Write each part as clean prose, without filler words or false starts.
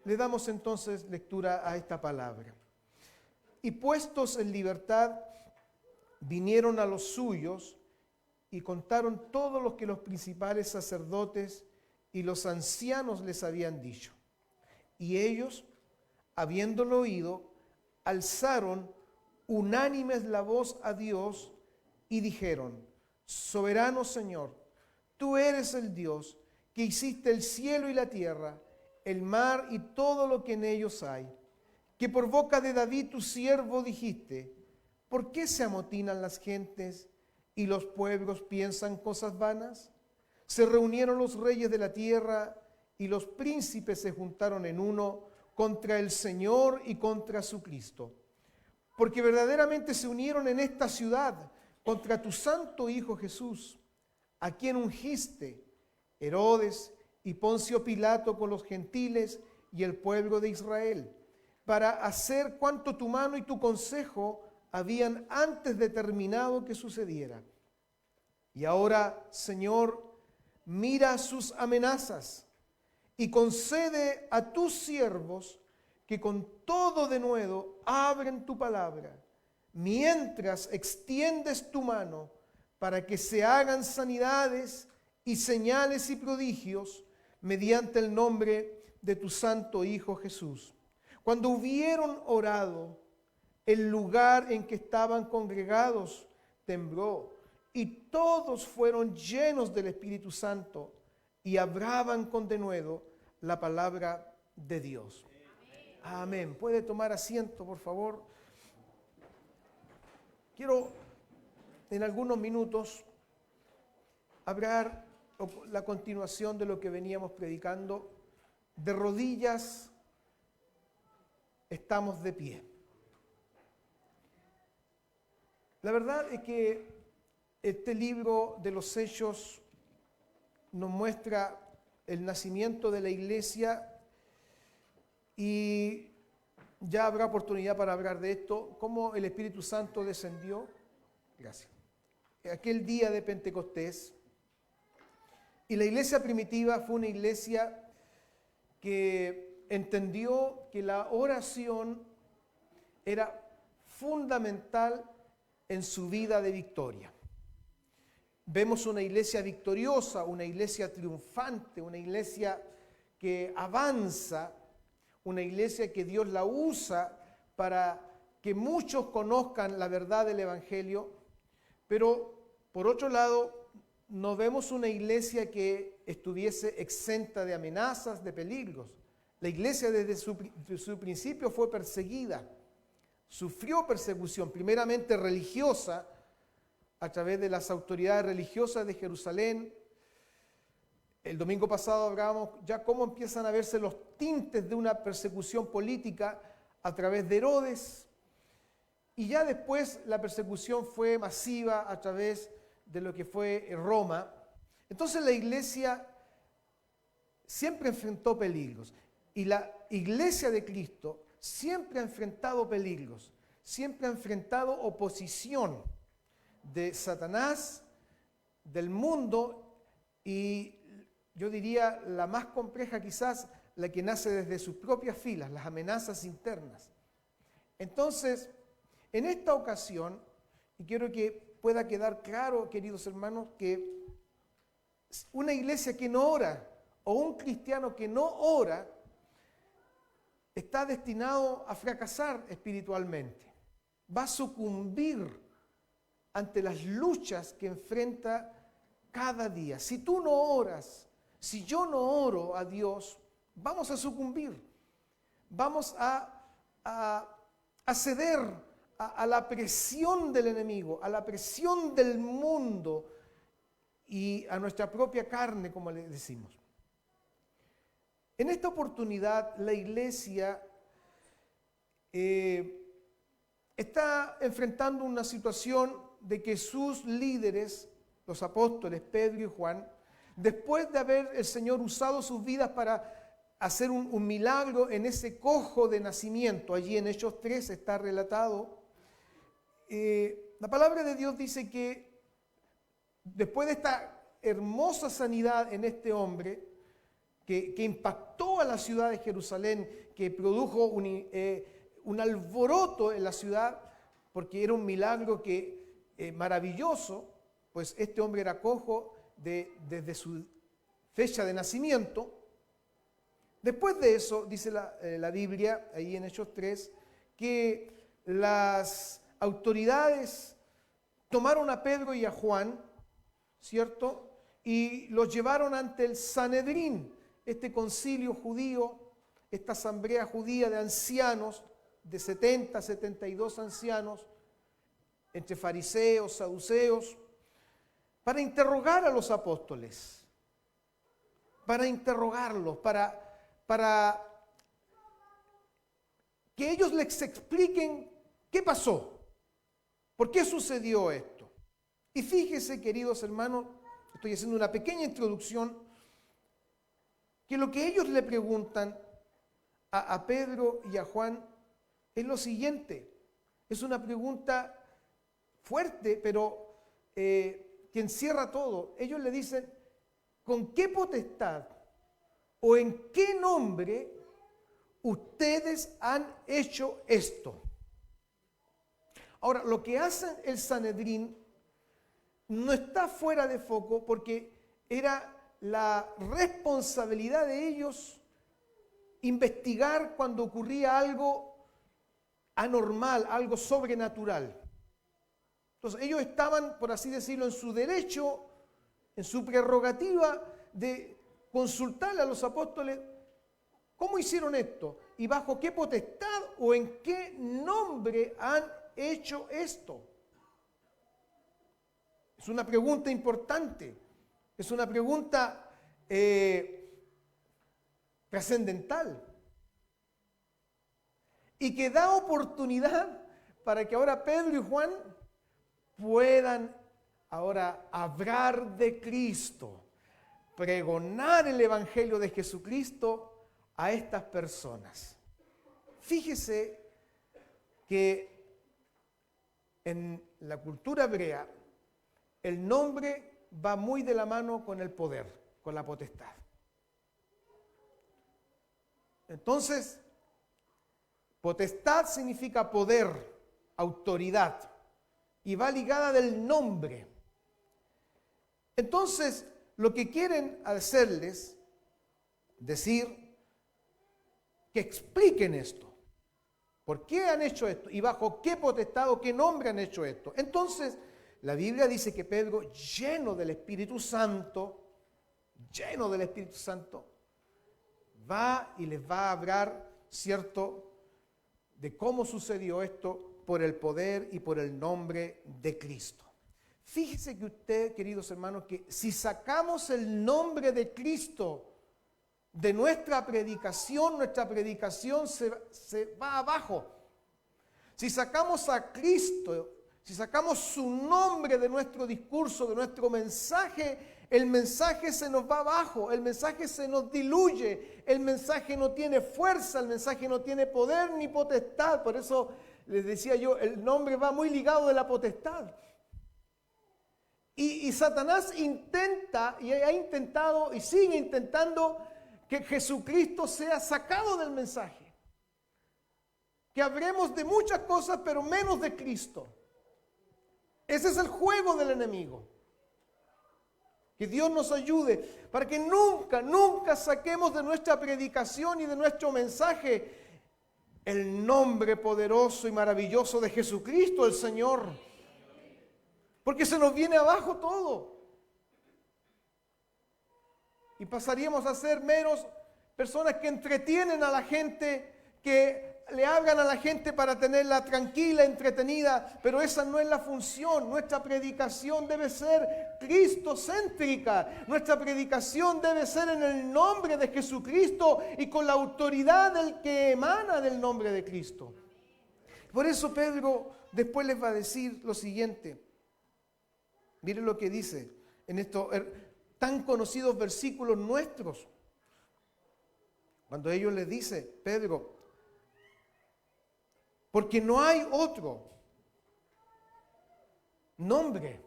Le damos entonces lectura a esta palabra. Y puestos en libertad, vinieron a los suyos y contaron todo lo que los principales sacerdotes y los ancianos les habían dicho. Y ellos, habiéndolo oído, alzaron unánimes la voz a Dios y dijeron: Soberano Señor, tú eres el Dios que hiciste el cielo y la tierra, el mar y todo lo que en ellos hay, que por boca de David tu siervo dijiste: ¿por qué se amotinan las gentes y los pueblos piensan cosas vanas? Se reunieron los reyes de la tierra y los príncipes se juntaron en uno contra el Señor y contra su Cristo. Porque verdaderamente se unieron en esta ciudad contra tu santo Hijo Jesús, a quien ungiste, Herodes y Poncio Pilato con los gentiles y el pueblo de Israel, para hacer cuanto tu mano y tu consejo habían antes determinado que sucediera. Y ahora, Señor, mira sus amenazas y concede a tus siervos que con todo denuedo abren tu palabra, mientras extiendes tu mano para que se hagan sanidades y señales y prodigios mediante el nombre de tu santo Hijo Jesús. Cuando hubieron orado, el lugar en que estaban congregados tembló y todos fueron llenos del Espíritu Santo y hablaban con denuedo la palabra de Dios. Amén. ¿Puede tomar asiento, por favor? Quiero en algunos minutos hablar la continuación de lo que veníamos predicando. De rodillas estamos de pie. La verdad es que este libro de los Hechos nos muestra el nacimiento de la iglesia y ya habrá oportunidad para hablar de esto, cómo el Espíritu Santo descendió. Gracias. Aquel día de Pentecostés. Y la iglesia primitiva fue una iglesia que entendió que la oración era fundamental en su vida de victoria. Vemos una iglesia victoriosa, una iglesia triunfante, una iglesia que avanza, una iglesia que Dios la usa para que muchos conozcan la verdad del Evangelio, pero por otro lado no vemos una iglesia que estuviese exenta de amenazas, de peligros. La iglesia desde su principio fue perseguida, sufrió persecución, primeramente religiosa, a través de las autoridades religiosas de Jerusalén. El domingo pasado hablábamos ya cómo empiezan a verse los tintes de una persecución política a través de Herodes, y ya después la persecución fue masiva a través de lo que fue Roma. Entonces la iglesia siempre enfrentó peligros, y la iglesia de Cristo siempre ha enfrentado peligros, siempre ha enfrentado oposición de Satanás, del mundo, y yo diría la más compleja quizás, la que nace desde sus propias filas, las amenazas internas. Entonces, en esta ocasión, y quiero que pueda quedar claro, queridos hermanos, que una iglesia que no ora o un cristiano que no ora está destinado a fracasar espiritualmente. Va a sucumbir ante las luchas que enfrenta cada día. Si tú no oras, si yo no oro a Dios, vamos a sucumbir. Vamos a ceder a la presión del enemigo, a la presión del mundo y a nuestra propia carne, como le decimos. En esta oportunidad, la iglesia está enfrentando una situación de que sus líderes, los apóstoles Pedro y Juan, después de haber el Señor usado sus vidas para hacer un milagro en ese cojo de nacimiento, allí en Hechos 3 está relatado, la palabra de Dios dice que después de esta hermosa sanidad en este hombre, que impactó a la ciudad de Jerusalén, que produjo un alboroto en la ciudad, porque era un milagro maravilloso, pues este hombre era cojo desde su fecha de nacimiento. Después de eso, dice la Biblia, ahí en Hechos 3, que las autoridades tomaron a Pedro y a Juan, ¿cierto? Y los llevaron ante el Sanedrín, este concilio judío, esta asamblea judía de ancianos, de 70, 72 ancianos, entre fariseos, saduceos, para interrogar a los apóstoles, para interrogarlos, para que ellos les expliquen qué pasó, por qué sucedió esto. Y fíjese, queridos hermanos, estoy haciendo una pequeña introducción, que lo que ellos le preguntan a Pedro y a Juan es lo siguiente. Es una pregunta fuerte, pero que encierra todo. Ellos le dicen, ¿con qué potestad o en qué nombre ustedes han hecho esto? Ahora, lo que hace el Sanedrín no está fuera de foco, porque era la responsabilidad de ellos investigar cuando ocurría algo anormal, algo sobrenatural. Entonces ellos estaban, por así decirlo, en su derecho, en su prerrogativa de consultarle a los apóstoles cómo hicieron esto y bajo qué potestad o en qué nombre han hecho esto. Es una pregunta importante, es una pregunta trascendental y que da oportunidad para que ahora Pedro y Juan puedan ahora hablar de Cristo, pregonar el Evangelio de Jesucristo a estas personas. Fíjese que en la cultura hebrea el nombre va muy de la mano con el poder, con la potestad. Entonces, potestad significa poder, autoridad, y va ligada del nombre. Entonces, lo que quieren hacerles, decir, que expliquen esto. ¿Por qué han hecho esto? ¿Y bajo qué potestad o qué nombre han hecho esto? Entonces, la Biblia dice que Pedro, lleno del Espíritu Santo, va y les va a hablar, ¿cierto?, de cómo sucedió esto por el poder y por el nombre de Cristo. Fíjese que usted, queridos hermanos, que si sacamos el nombre de Cristo de nuestra predicación se va abajo. Si sacamos a Cristo, si sacamos su nombre de nuestro discurso, de nuestro mensaje, el mensaje se nos va abajo, el mensaje se nos diluye, el mensaje no tiene fuerza, el mensaje no tiene poder ni potestad. Por eso les decía yo, el nombre va muy ligado de la potestad. Y Satanás intenta, y ha intentado, y sigue intentando, que Jesucristo sea sacado del mensaje. Que hablemos de muchas cosas, pero menos de Cristo. Ese es el juego del enemigo. Que Dios nos ayude para que nunca saquemos de nuestra predicación y de nuestro mensaje el nombre poderoso y maravilloso de Jesucristo, el Señor. Porque se nos viene abajo todo. Y pasaríamos a ser meros personas que entretienen a la gente, que le hablan a la gente para tenerla tranquila, entretenida, pero esa no es la función. Nuestra predicación debe ser cristocéntrica. Nuestra predicación debe ser en el nombre de Jesucristo y con la autoridad del que emana del nombre de Cristo. Por eso Pedro después les va a decir lo siguiente. Miren lo que dice en estos tan conocidos versículos nuestros. Cuando ellos les dice, Pedro, porque no hay otro nombre.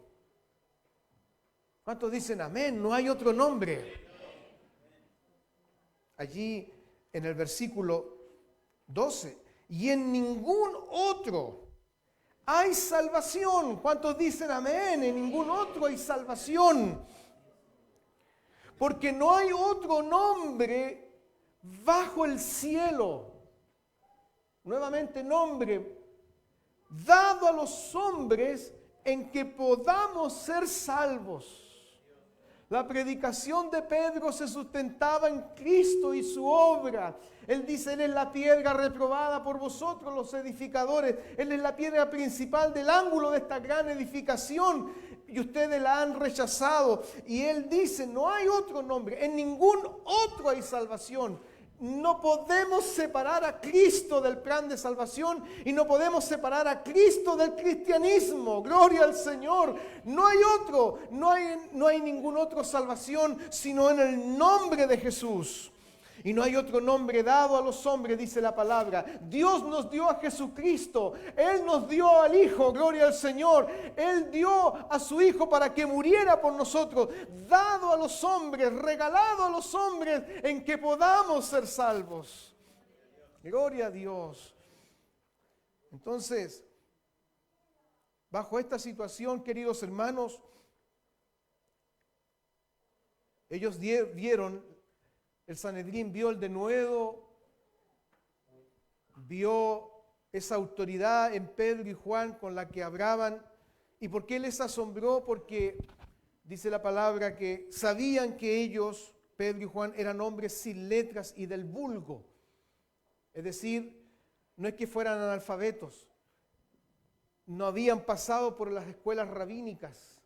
¿Cuántos dicen amén? No hay otro nombre. allí en el versículo 12. Y en ningún otro hay salvación. ¿Cuántos dicen amén? En ningún otro hay salvación. Porque no hay otro nombre bajo el cielo. Nuevamente, nombre dado a los hombres en que podamos ser salvos. La predicación de Pedro se sustentaba en Cristo y su obra. Él dice, Él es la piedra reprobada por vosotros los edificadores. Él es la piedra principal del ángulo de esta gran edificación. Y ustedes la han rechazado. Y Él dice, no hay otro nombre, en ningún otro hay salvación. No podemos separar a Cristo del plan de salvación y no podemos separar a Cristo del cristianismo. Gloria al Señor. No hay otro, no hay ninguna otra salvación sino en el nombre de Jesús. Y no hay otro nombre dado a los hombres, dice la palabra. Dios nos dio a Jesucristo. Él nos dio al Hijo, gloria al Señor. Él dio a su Hijo para que muriera por nosotros. Dado a los hombres, regalado a los hombres, en que podamos ser salvos. Gloria a Dios. Entonces, bajo esta situación, queridos hermanos, ellos vieron... El Sanedrín vio el denuedo, vio esa autoridad en Pedro y Juan con la que hablaban. ¿Y por qué les asombró? Porque dice la palabra que sabían que ellos, Pedro y Juan, eran hombres sin letras y del vulgo. Es decir, no es que fueran analfabetos, no habían pasado por las escuelas rabínicas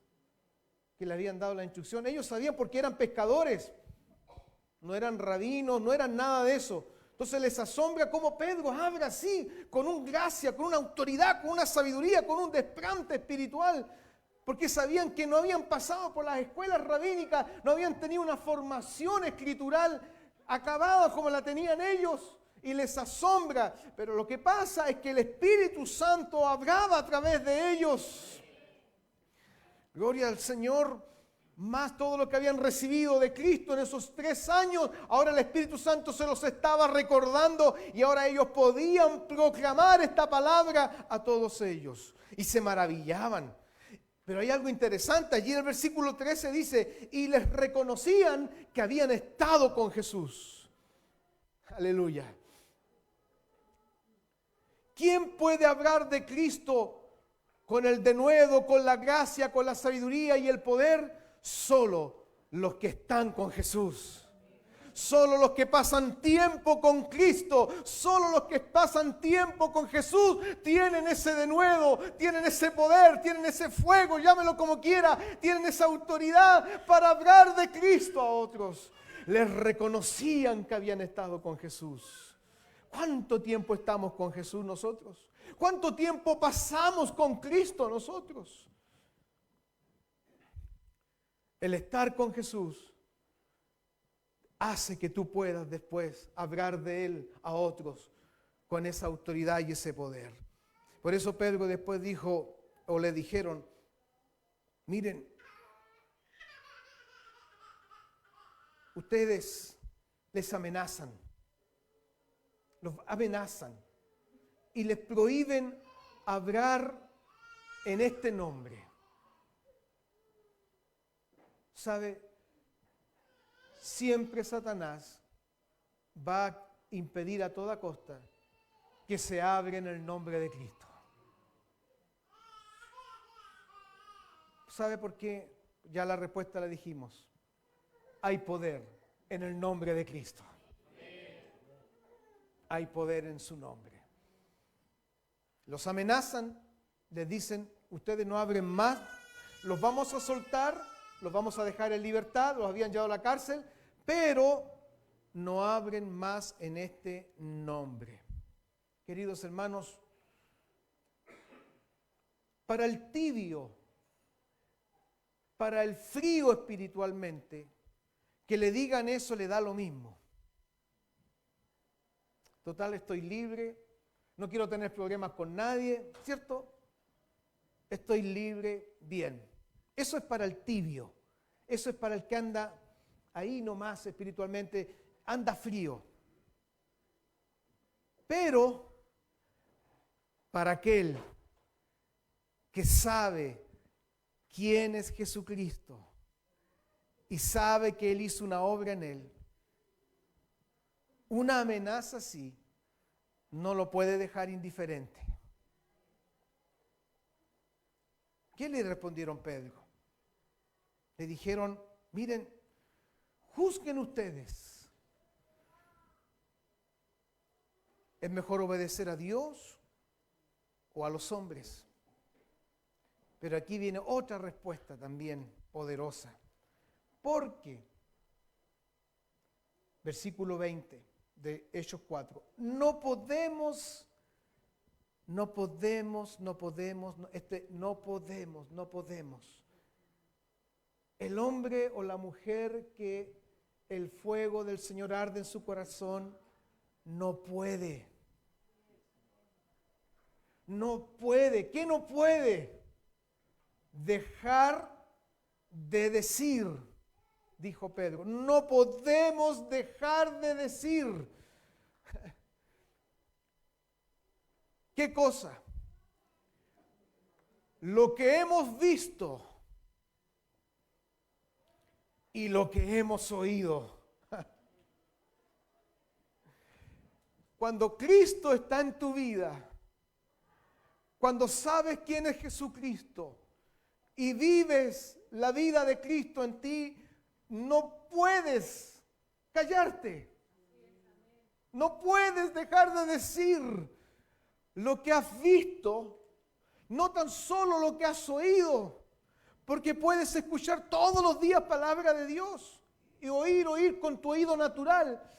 que le habían dado la instrucción. Ellos sabían porque eran pescadores. No eran rabinos, no eran nada de eso. Entonces les asombra cómo Pedro habla así, con una gracia, con una autoridad, con una sabiduría, con un desplante espiritual. Porque sabían que no habían pasado por las escuelas rabínicas, no habían tenido una formación escritural acabada como la tenían ellos. Y les asombra. Pero lo que pasa es que el Espíritu Santo hablaba a través de ellos. Gloria al Señor. Más todo lo que habían recibido de Cristo en esos 3 años, ahora el Espíritu Santo se los estaba recordando y ahora ellos podían proclamar esta palabra a todos ellos y se maravillaban. Pero hay algo interesante, allí en el versículo 13 dice, y les reconocían que habían estado con Jesús. Aleluya. ¿Quién puede hablar de Cristo con el denuedo, con la gracia, con la sabiduría y el poder? Solo los que están con Jesús. Solo los que pasan tiempo con Cristo, solo los que pasan tiempo con Jesús tienen ese denuedo, tienen ese poder, tienen ese fuego, llámelo como quiera, tienen esa autoridad para hablar de Cristo a otros. Les reconocían que habían estado con Jesús. ¿Cuánto tiempo estamos con Jesús nosotros? ¿Cuánto tiempo pasamos con Cristo nosotros? El estar con Jesús hace que tú puedas después hablar de Él a otros con esa autoridad y ese poder. Por eso Pedro después dijo, o le dijeron, miren, ustedes les amenazan, los amenazan y les prohíben hablar en este nombre. ¿Sabe? Siempre Satanás va a impedir a toda costa que se hable en el nombre de Cristo. ¿Sabe por qué? Ya la respuesta la dijimos. Hay poder en el nombre de Cristo. Hay poder en su nombre. Los amenazan, les dicen, ustedes no hablen más, los vamos a soltar. Los vamos a dejar en libertad, los habían llevado a la cárcel, pero no abren más en este nombre. Queridos hermanos, para el tibio, para el frío espiritualmente, que le digan eso le da lo mismo. Total, estoy libre, no quiero tener problemas con nadie, ¿cierto? Estoy libre, bien. Eso es para el tibio, eso es para el que anda ahí nomás espiritualmente, anda frío. Pero para aquel que sabe quién es Jesucristo y sabe que Él hizo una obra en él, una amenaza así no lo puede dejar indiferente. ¿Qué le respondieron Pedro? Le dijeron, miren, juzguen ustedes. ¿Es mejor obedecer a Dios o a los hombres? Pero aquí viene otra respuesta también poderosa. Porque, versículo 20 de Hechos 4, no podemos. El hombre o la mujer que el fuego del Señor arde en su corazón, no puede. No puede. ¿Qué no puede? Dejar de decir, dijo Pedro. No podemos dejar de decir. ¿Qué cosa? Lo que hemos visto y lo que hemos oído. Cuando Cristo está en tu vida, cuando sabes quién es Jesucristo y vives la vida de Cristo en ti, no puedes callarte. No puedes dejar de decir lo que has visto, no tan solo lo que has oído, porque puedes escuchar todos los días palabra de Dios y oír con tu oído natural,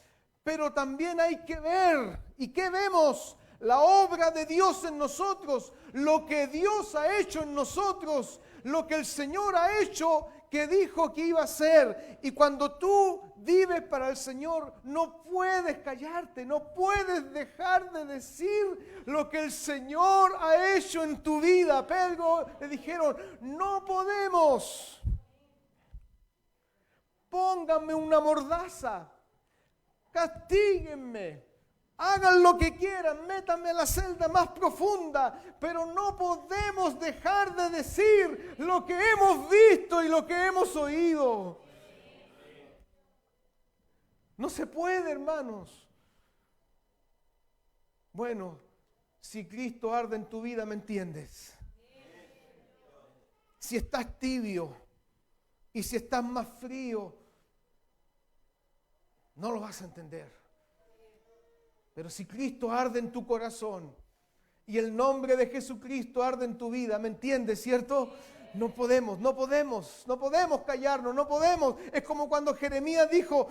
pero también hay que ver. ¿Y qué vemos? La obra de Dios en nosotros, lo que Dios ha hecho en nosotros, lo que el Señor ha hecho, que dijo que iba a hacer. Y cuando tú vives para el Señor, no puedes callarte, no puedes dejar de decir lo que el Señor ha hecho en tu vida. Pedro le dijeron, no podemos. Pónganme una mordaza, castíguenme, hagan lo que quieran, métanme a la celda más profunda, pero no podemos dejar de decir lo que hemos visto y lo que hemos oído. No se puede, hermanos. Bueno, si Cristo arde en tu vida, ¿me entiendes? Si estás tibio y si estás más frío, no lo vas a entender. Pero si Cristo arde en tu corazón y el nombre de Jesucristo arde en tu vida, ¿me entiendes, cierto? No podemos callarnos, no podemos. Es como cuando Jeremías dijo,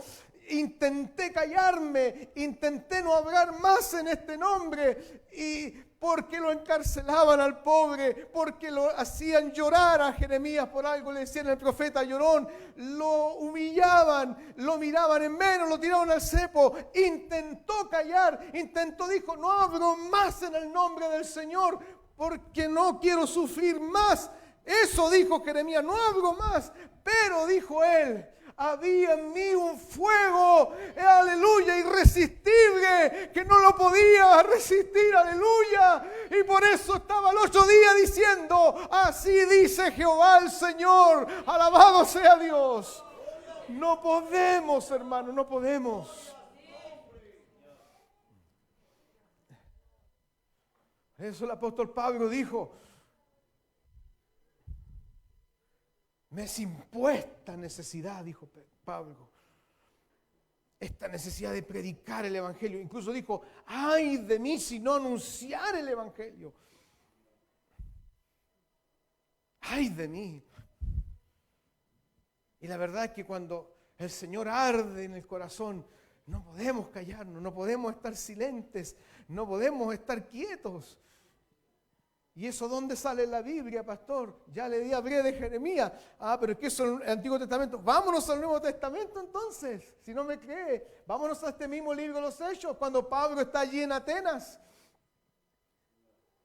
intenté callarme, intenté no hablar más en este nombre, y porque lo encarcelaban al pobre, porque lo hacían llorar a Jeremías por algo, le decían el profeta llorón, lo humillaban, lo miraban en menos, lo tiraban al cepo, intentó callar, dijo, no hablo más en el nombre del Señor, porque no quiero sufrir más. Eso dijo Jeremías, no hablo más, pero dijo él, había en mí un fuego, aleluya, irresistible, que no lo podía resistir, aleluya. Y por eso estaba el 8 días diciendo, así dice Jehová el Señor, alabado sea Dios. No podemos, hermano, no podemos. Eso el apóstol Pablo dijo, me es impuesta necesidad, dijo Pablo, esta necesidad de predicar el Evangelio. Incluso dijo, ay de mí si no anunciar el Evangelio. Ay de mí. Y la verdad es que cuando el Señor arde en el corazón, no podemos callarnos, no podemos estar silentes, no podemos estar quietos. ¿Y eso dónde sale en la Biblia, pastor? Ya le hablé de Jeremías. Pero es que eso es el Antiguo Testamento. Vámonos al Nuevo Testamento entonces, si no me cree. Vámonos a este mismo libro de los Hechos, cuando Pablo está allí en Atenas.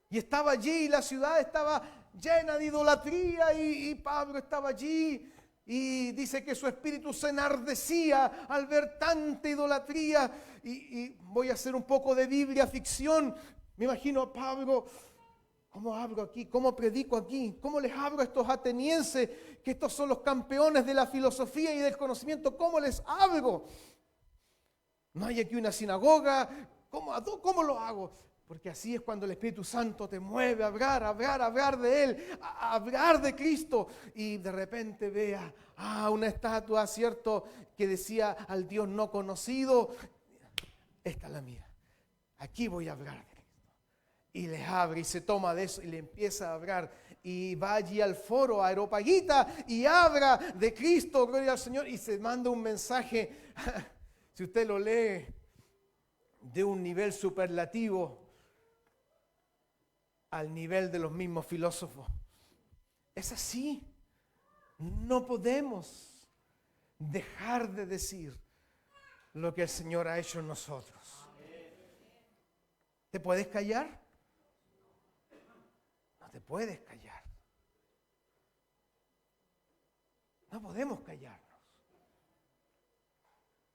Y estaba allí, la ciudad estaba llena de idolatría y Pablo estaba allí Y dice que su espíritu se enardecía al ver tanta idolatría. Y voy a hacer un poco de Biblia ficción. Me imagino a Pablo, ¿cómo hablo aquí? ¿Cómo predico aquí? ¿Cómo les hablo a estos atenienses, que estos son los campeones de la filosofía y del conocimiento? ¿Cómo les hablo? No hay aquí una sinagoga. ¿Cómo lo hago? Porque así es cuando el Espíritu Santo te mueve a hablar de Él, a hablar de Cristo. Y de repente vea una estatua, ¿cierto?, que decía al Dios no conocido. Esta es la mía. Aquí voy a hablar de Cristo. Y les abre y se toma de eso y le empieza a hablar. Y va allí al foro, a Areopagita, y habla de Cristo, gloria al Señor. Y se manda un mensaje, si usted lo lee, de un nivel superlativo al nivel de los mismos filósofos. Es así. No podemos dejar de decir lo que el Señor ha hecho en nosotros. ¿Te puedes callar? No te puedes callar. No podemos callarnos.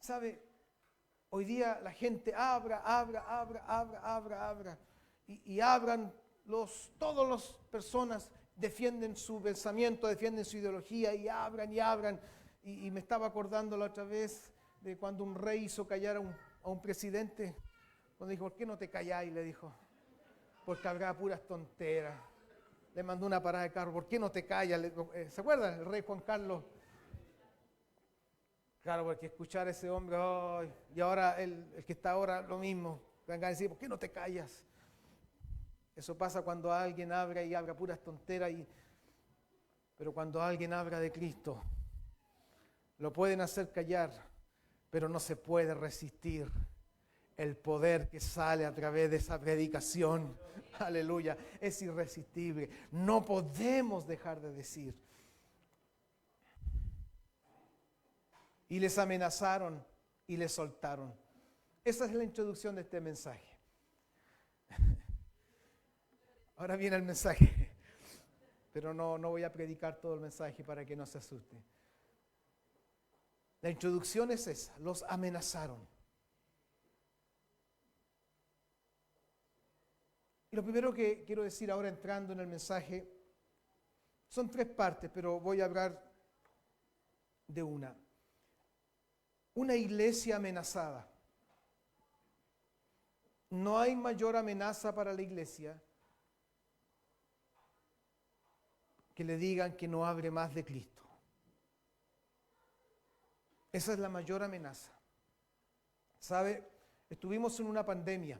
¿Sabe? Hoy día la gente abra. Y abran todas las personas defienden su pensamiento, defienden su ideología y abran. Y me estaba acordando la otra vez de cuando un rey hizo callar a un presidente. Cuando dijo, ¿por qué no te calláis? Le dijo, porque habrá puras tonteras. Le mandó una parada de carro, ¿por qué no te callas? ¿Se acuerdan? El rey Juan Carlos. Claro, porque escuchar a ese hombre, y ahora el que está ahora lo mismo. Vengan a decir, ¿por qué no te callas? Eso pasa cuando alguien habla y habla puras tonteras, pero cuando alguien habla de Cristo, lo pueden hacer callar, pero no se puede resistir el poder que sale a través de esa predicación. Aleluya, es irresistible. No podemos dejar de decir. Y les amenazaron y les soltaron. Esa es la introducción de este mensaje. Ahora viene el mensaje, pero no voy a predicar todo el mensaje para que no se asuste. La introducción es esa, los amenazaron. Y lo primero que quiero decir ahora entrando en el mensaje, son 3 partes, pero voy a hablar de una. Una iglesia amenazada. No hay mayor amenaza para la iglesia que le digan que no hable más de Cristo. Esa es la mayor amenaza. ¿Sabe? Estuvimos en una pandemia.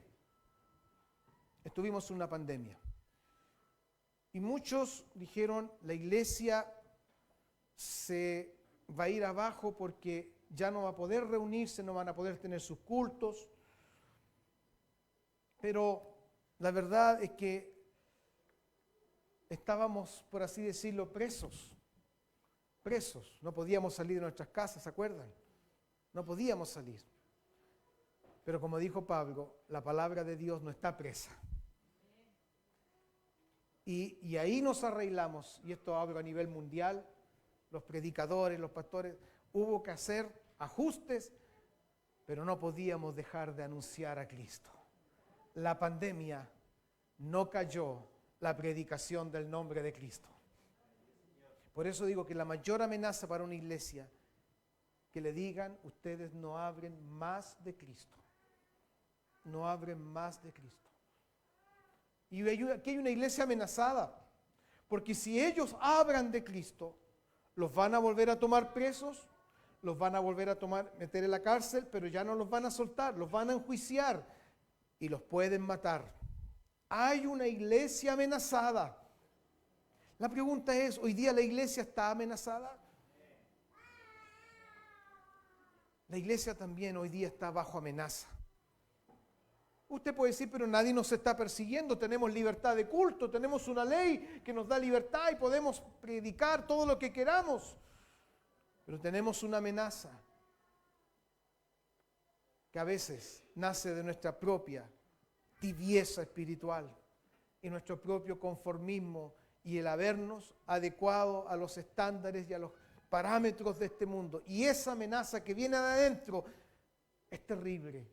Y muchos dijeron, la iglesia se va a ir abajo porque ya no va a poder reunirse, no van a poder tener sus cultos. Pero la verdad es que estábamos, por así decirlo, presos. No podíamos salir de nuestras casas, ¿se acuerdan? No podíamos salir. Pero como dijo Pablo, la palabra de Dios no está presa. Y ahí nos arreglamos, y esto hablo a nivel mundial, los predicadores, los pastores, hubo que hacer ajustes, pero no podíamos dejar de anunciar a Cristo. La pandemia no cayó la predicación del nombre de Cristo. Por eso digo que la mayor amenaza para una iglesia, que le digan, ustedes no hablen más de Cristo. No hablen más de Cristo. Y aquí hay una iglesia amenazada, porque si ellos hablan de Cristo, los van a volver a tomar presos, los van a volver a meter en la cárcel, pero ya no los van a soltar, los van a enjuiciar y los pueden matar. Hay una iglesia amenazada. La pregunta es, ¿hoy día la iglesia está amenazada? La iglesia también hoy día está bajo amenaza. Usted puede decir, pero nadie nos está persiguiendo, tenemos libertad de culto, tenemos una ley que nos da libertad y podemos predicar todo lo que queramos. Pero tenemos una amenaza que a veces nace de nuestra propia tibieza espiritual y nuestro propio conformismo y el habernos adecuado a los estándares y a los parámetros de este mundo. Y esa amenaza que viene de adentro es terrible,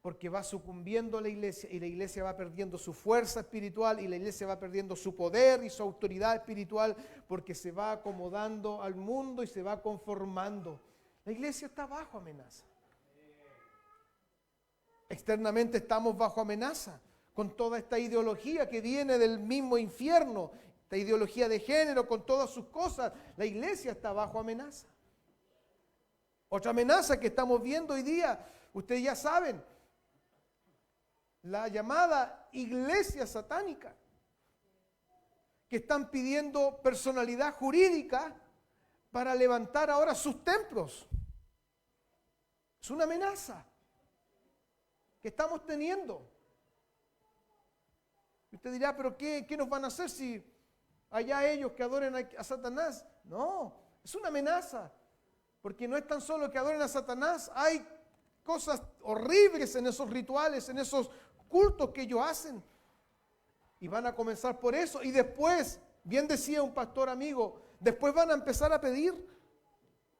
porque va sucumbiendo la iglesia y la iglesia va perdiendo su fuerza espiritual y la iglesia va perdiendo su poder y su autoridad espiritual porque se va acomodando al mundo y se va conformando. La iglesia está bajo amenaza. Externamente estamos bajo amenaza con toda esta ideología que viene del mismo infierno, esta ideología de género con todas sus cosas. La iglesia está bajo amenaza. Otra amenaza que estamos viendo hoy día, ustedes ya saben, la llamada iglesia satánica, que están pidiendo personalidad jurídica para levantar ahora sus templos. Es una amenaza que estamos teniendo. Usted dirá, pero ¿qué nos van a hacer si allá ellos que adoren a Satanás? No, es una amenaza, porque no es tan solo que adoren a Satanás, hay cosas horribles en esos rituales, en esos cultos que ellos hacen. Y van a comenzar por eso. Y después, bien decía un pastor amigo, después van a empezar a pedir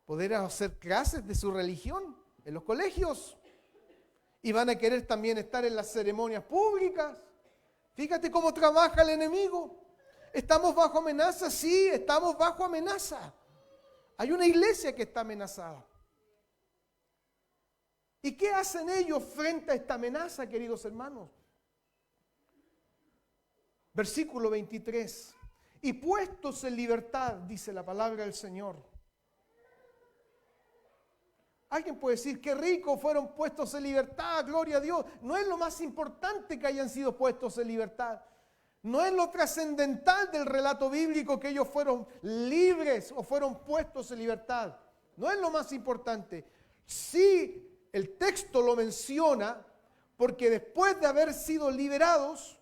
poder hacer clases de su religión en los colegios. Y van a querer también estar en las ceremonias públicas. Fíjate cómo trabaja el enemigo. ¿Estamos bajo amenaza? Sí, estamos bajo amenaza. Hay una iglesia que está amenazada. ¿Y qué hacen ellos frente a esta amenaza, queridos hermanos? Versículo 23. Y puestos en libertad, dice la palabra del Señor. Alguien puede decir, qué rico, fueron puestos en libertad, gloria a Dios. No es lo más importante que hayan sido puestos en libertad. No es lo trascendental del relato bíblico que ellos fueron libres o fueron puestos en libertad. No es lo más importante. Sí, el texto lo menciona porque después de haber sido liberados,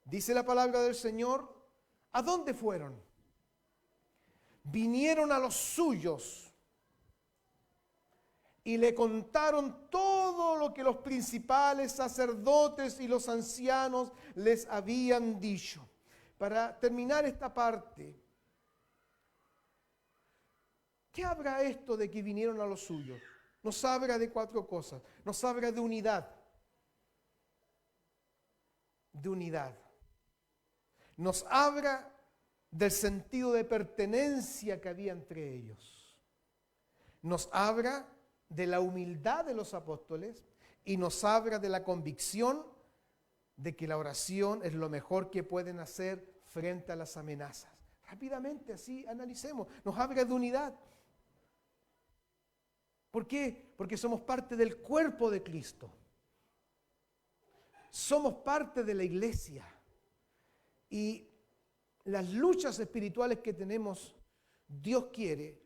dice la palabra del Señor, ¿a dónde fueron? Vinieron a los suyos y le contaron todo lo que los principales sacerdotes y los ancianos les habían dicho. Para terminar esta parte, ¿qué habla esto de que vinieron a los suyos? Nos habla de 4 cosas. Nos habla de unidad. De unidad. Nos habla del sentido de pertenencia que había entre ellos. Nos habla de la humildad de los apóstoles y nos habla de la convicción de que la oración es lo mejor que pueden hacer frente a las amenazas. Rápidamente, así analicemos. Nos habla de unidad. ¿Por qué? Porque somos parte del cuerpo de Cristo. Somos parte de la iglesia. Y las luchas espirituales que tenemos, Dios quiere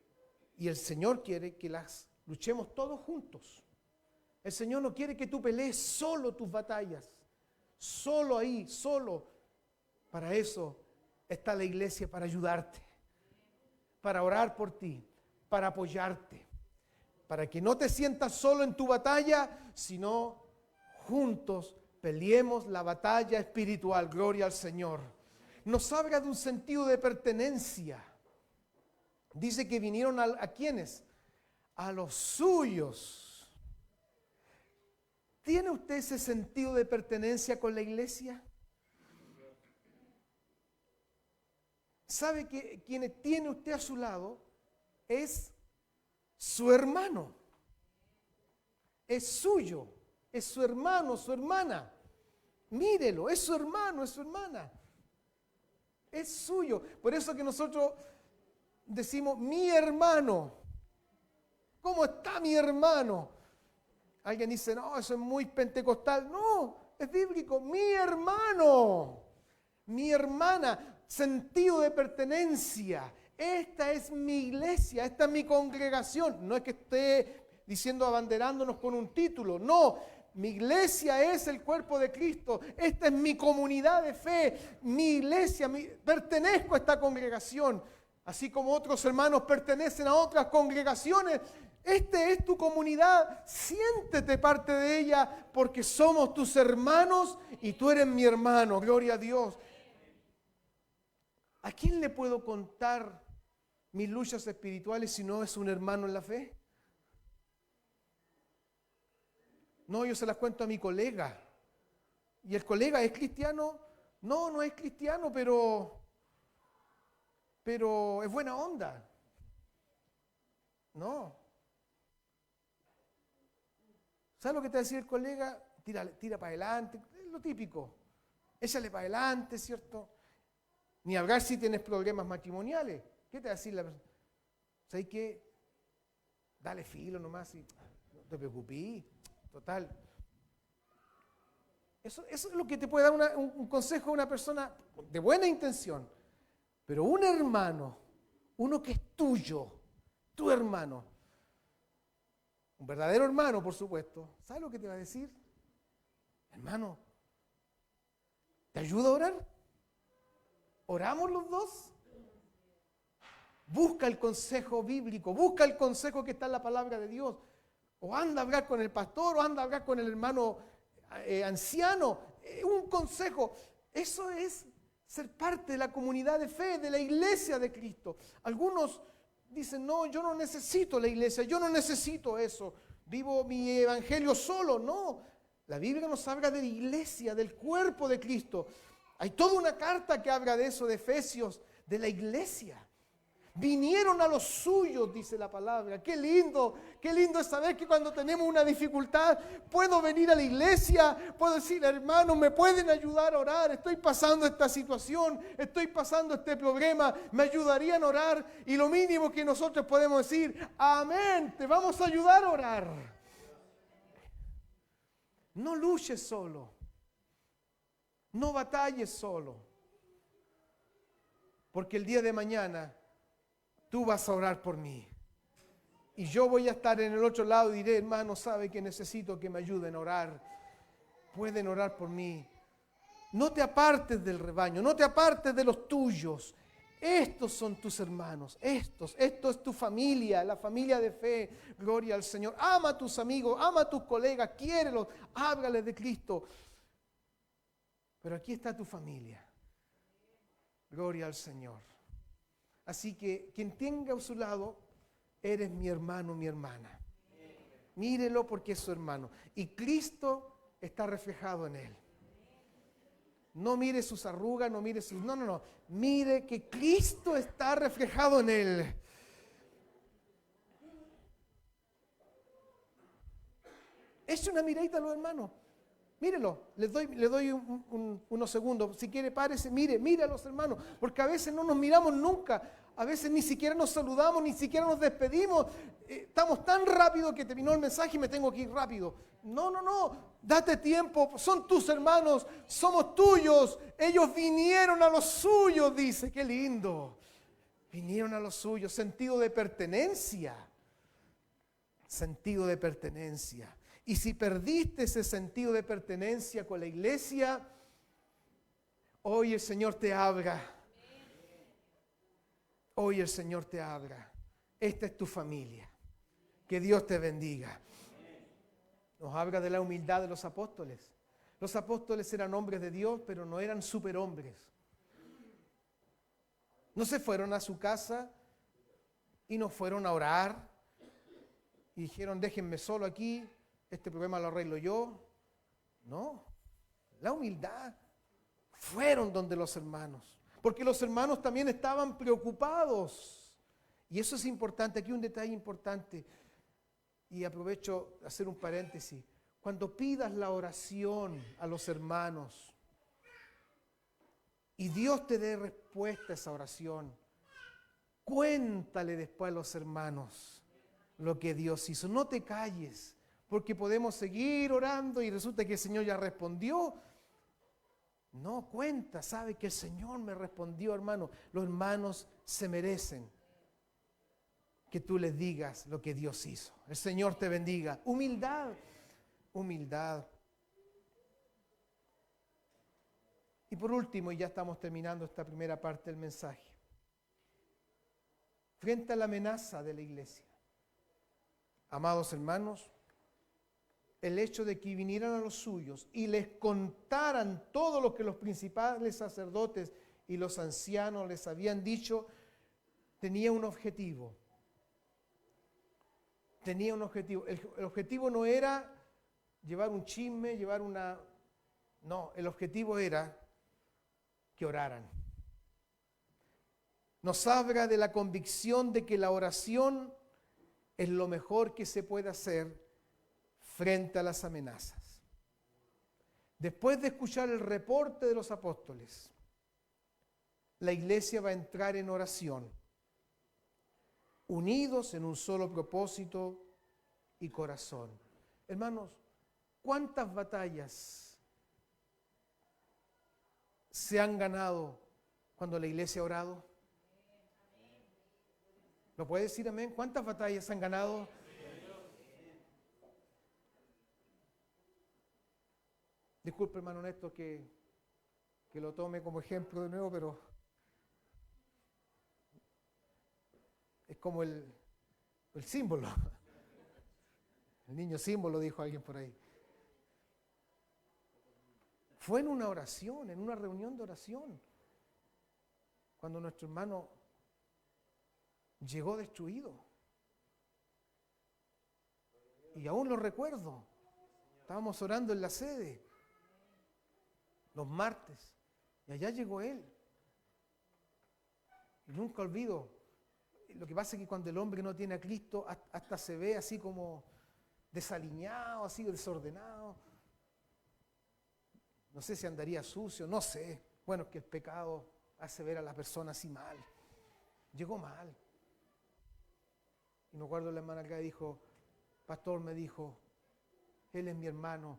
y el Señor quiere que las luchemos todos juntos. El Señor no quiere que tú pelees solo tus batallas. Solo ahí, solo. Para eso está la iglesia, para ayudarte. Para orar por ti, para apoyarte. Para que no te sientas solo en tu batalla, sino juntos peleemos la batalla espiritual. Gloria al Señor. Nos habla de un sentido de pertenencia. Dice que vinieron ¿a quiénes? A los suyos. ¿Tiene usted ese sentido de pertenencia con la iglesia? ¿Sabe que quien tiene usted a su lado es su hermano? Es suyo, es su hermano, su hermana. Mírelo, es su hermano, es su hermana. Es suyo. Por eso que nosotros decimos, mi hermano. ¿Cómo está mi hermano? Alguien dice, no, eso es muy pentecostal. No, es bíblico. Mi hermano, mi hermana, sentido de pertenencia. Esta es mi iglesia, esta es mi congregación. No es que esté diciendo abanderándonos con un título. No, mi iglesia es el cuerpo de Cristo. Esta es mi comunidad de fe. Mi iglesia, pertenezco a esta congregación. Así como otros hermanos pertenecen a otras congregaciones. Esta es tu comunidad. Siéntete parte de ella porque somos tus hermanos y tú eres mi hermano. Gloria a Dios. ¿A quién le puedo contar mis luchas espirituales si no es un hermano en la fe? No, yo se las cuento a mi colega. ¿Y el colega es cristiano? No, no es cristiano, pero es buena onda. No. ¿Sabes lo que te va a decir el colega? Tira para adelante, es lo típico. Échale para adelante, ¿cierto? Ni hablar si tienes problemas matrimoniales. ¿Qué te va a decir la persona? ¿Sabes qué? Dale filo nomás y no te preocupes. Total. Eso es lo que te puede dar un consejo a una persona de buena intención. Pero un hermano, uno que es tuyo, tu hermano, un verdadero hermano, por supuesto, ¿sabes lo que te va a decir? Hermano, ¿te ayuda a orar? ¿Oramos los dos? Busca el consejo bíblico, busca el consejo que está en la palabra de Dios. O anda a hablar con el pastor, o anda a hablar con el hermano anciano. Un consejo. Eso es ser parte de la comunidad de fe, de la iglesia de Cristo. Algunos dicen, no, yo no necesito la iglesia, yo no necesito eso. Vivo mi evangelio solo. No, la Biblia nos habla de la iglesia, del cuerpo de Cristo. Hay toda una carta que habla de eso, de Efesios, de la iglesia. Vinieron a los suyos, dice la palabra. Qué lindo es saber que cuando tenemos una dificultad puedo venir a la iglesia, puedo decir, hermanos, me pueden ayudar a orar, estoy pasando esta situación, estoy pasando este problema, me ayudarían a orar. Y lo mínimo que nosotros podemos decir, amén, te vamos a ayudar a orar. No luches solo, no batalles solo, porque el día de mañana tú vas a orar por mí. Y yo voy a estar en el otro lado y diré, hermano, sabe que necesito que me ayuden a orar. Pueden orar por mí. No te apartes del rebaño, no te apartes de los tuyos. Estos son tus hermanos, esto es tu familia, la familia de fe. Gloria al Señor. Ama a tus amigos, ama a tus colegas, quiérelos, háblales de Cristo. Pero aquí está tu familia. Gloria al Señor. Así que quien tenga a su lado, eres mi hermano, mi hermana. Mírelo porque es su hermano. Y Cristo está reflejado en él. No mire sus arrugas, no mire sus... No. Mire que Cristo está reflejado en él. Eche una miradita a los hermanos. Mírelo, le doy unos segundos. Si quiere, párese, mire a los hermanos. Porque a veces no nos miramos nunca. A veces ni siquiera nos saludamos, ni siquiera nos despedimos. Estamos tan rápido que terminó el mensaje y me tengo que ir rápido. No. Date tiempo. Son tus hermanos, somos tuyos. Ellos vinieron a los suyos, dice. Qué lindo. Vinieron a los suyos. Sentido de pertenencia. Sentido de pertenencia. Y si perdiste ese sentido de pertenencia con la iglesia, hoy el Señor te habla. Hoy el Señor te habla. Esta es tu familia. Que Dios te bendiga. Nos habla de la humildad de los apóstoles. Los apóstoles eran hombres de Dios, pero no eran superhombres. No se fueron a su casa y no fueron a orar y dijeron, déjenme solo aquí. Este problema lo arreglo yo. No, la humildad. Fueron donde los hermanos, porque los hermanos también estaban preocupados. Y eso es importante, aquí un detalle importante, y aprovecho de hacer un paréntesis. Cuando pidas la oración a los hermanos, y Dios te dé respuesta a esa oración, cuéntale después a los hermanos lo que Dios hizo. No te calles. Porque podemos seguir orando y resulta que el Señor ya respondió. No, cuenta, sabe que el Señor me respondió, hermano. Los hermanos se merecen que tú les digas lo que Dios hizo. El Señor te bendiga. Humildad. Y por último, y ya estamos terminando esta primera parte del mensaje. Frente a la amenaza de la iglesia, amados hermanos, el hecho de que vinieran a los suyos y les contaran todo lo que los principales sacerdotes y los ancianos les habían dicho, tenía un objetivo. Tenía un objetivo. El objetivo no era llevar un chisme, llevar una... No, el objetivo era que oraran. Nos habla de la convicción de que la oración es lo mejor que se puede hacer frente a las amenazas. Después de escuchar el reporte de los apóstoles, la iglesia va a entrar en oración, unidos en un solo propósito y corazón. Hermanos, ¿cuántas batallas se han ganado cuando la iglesia ha orado? ¿Lo puede decir amén? ¿Cuántas batallas se han ganado? Disculpe, hermano Néstor, que lo tome como ejemplo de nuevo, pero es como el símbolo. El niño símbolo, dijo alguien por ahí. Fue en una oración, en una reunión de oración, cuando nuestro hermano llegó destruido. Y aún lo recuerdo. Estábamos orando en la sede los martes y allá llegó él. Y nunca olvido, lo que pasa es que cuando el hombre no tiene a Cristo hasta se ve así como desaliñado, así desordenado. No sé si andaría sucio, no sé. Bueno, es que el pecado hace ver a la persona así mal. Llegó mal. Y me acuerdo la hermana acá dijo, pastor, me dijo, él es mi hermano,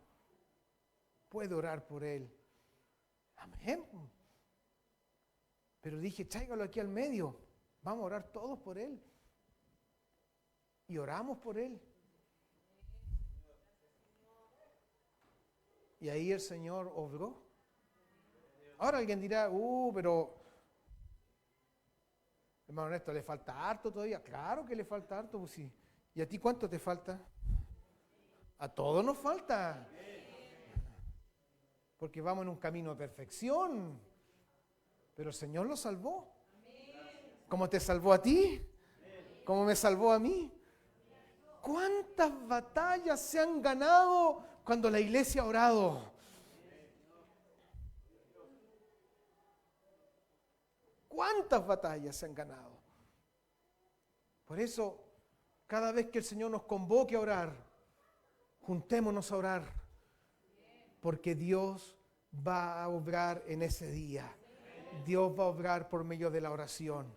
puede orar por él. Amén. Pero dije, tráigalo aquí al medio, vamos a orar todos por él. Y oramos por él. Y ahí el Señor obró. Ahora alguien dirá, pero hermano Néstor, ¿le falta harto todavía? Claro que le falta harto, pues sí. ¿Y a ti cuánto te falta? A todos nos falta. Porque vamos en un camino de perfección. Pero el Señor lo salvó. ¿Cómo te salvó a ti? ¿Cómo me salvó a mí? ¿Cuántas batallas se han ganado cuando la iglesia ha orado? ¿Cuántas batallas se han ganado? Por eso, cada vez que el Señor nos convoque a orar, juntémonos a orar, porque Dios va a obrar en ese día. Dios va a obrar por medio de la oración.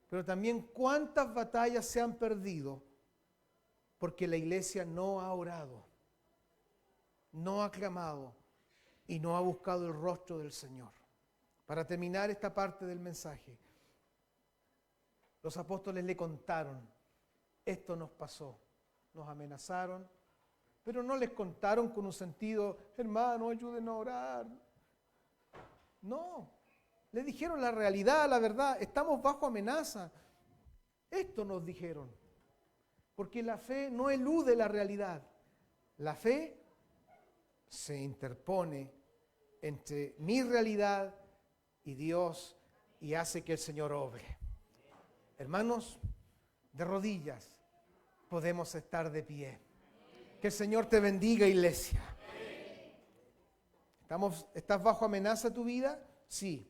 Pero también cuántas batallas se han perdido porque la iglesia no ha orado, no ha clamado y no ha buscado el rostro del Señor. Para terminar esta parte del mensaje, los apóstoles le contaron, esto nos pasó, nos amenazaron, pero no les contaron con un sentido, hermano, ayúdenos a orar. No, le dijeron la realidad, la verdad, estamos bajo amenaza. Esto nos dijeron, porque la fe no elude la realidad. La fe se interpone entre mi realidad y Dios y hace que el Señor obre. Hermanos, de rodillas podemos estar de pie. Que el Señor te bendiga, iglesia. ¿Estás bajo amenaza tu vida? Sí.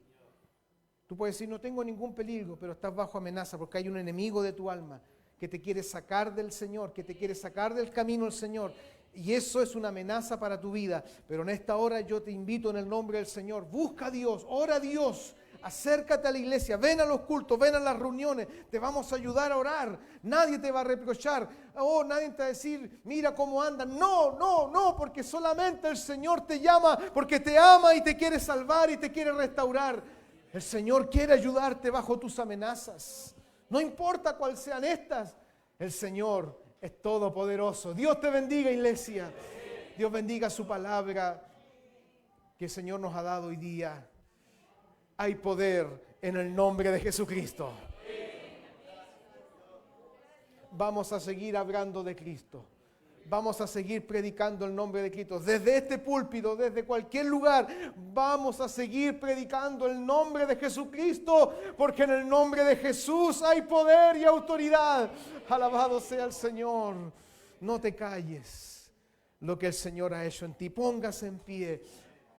Tú puedes decir, no tengo ningún peligro, pero estás bajo amenaza porque hay un enemigo de tu alma que te quiere sacar del Señor, que te quiere sacar del camino del Señor. Y eso es una amenaza para tu vida. Pero en esta hora yo te invito en el nombre del Señor. Busca a Dios, ora a Dios. Acércate a la iglesia, ven a los cultos, ven a las reuniones, te vamos a ayudar a orar. Nadie te va a reprochar, nadie te va a decir, mira cómo andan. No, porque solamente el Señor te llama, porque te ama y te quiere salvar y te quiere restaurar. El Señor quiere ayudarte bajo tus amenazas. No importa cuáles sean estas, el Señor es todopoderoso. Dios te bendiga, iglesia. Dios bendiga su palabra que el Señor nos ha dado hoy día. Hay poder en el nombre de Jesucristo. Vamos a seguir hablando de Cristo. vamos a seguir predicando el nombre de Cristo. Desde este púlpito, desde cualquier lugar, vamos a seguir predicando el nombre de Jesucristo, porque en el nombre de Jesús hay poder y autoridad. Alabado sea el Señor. No te calles lo que el Señor ha hecho en ti. Póngase en pie.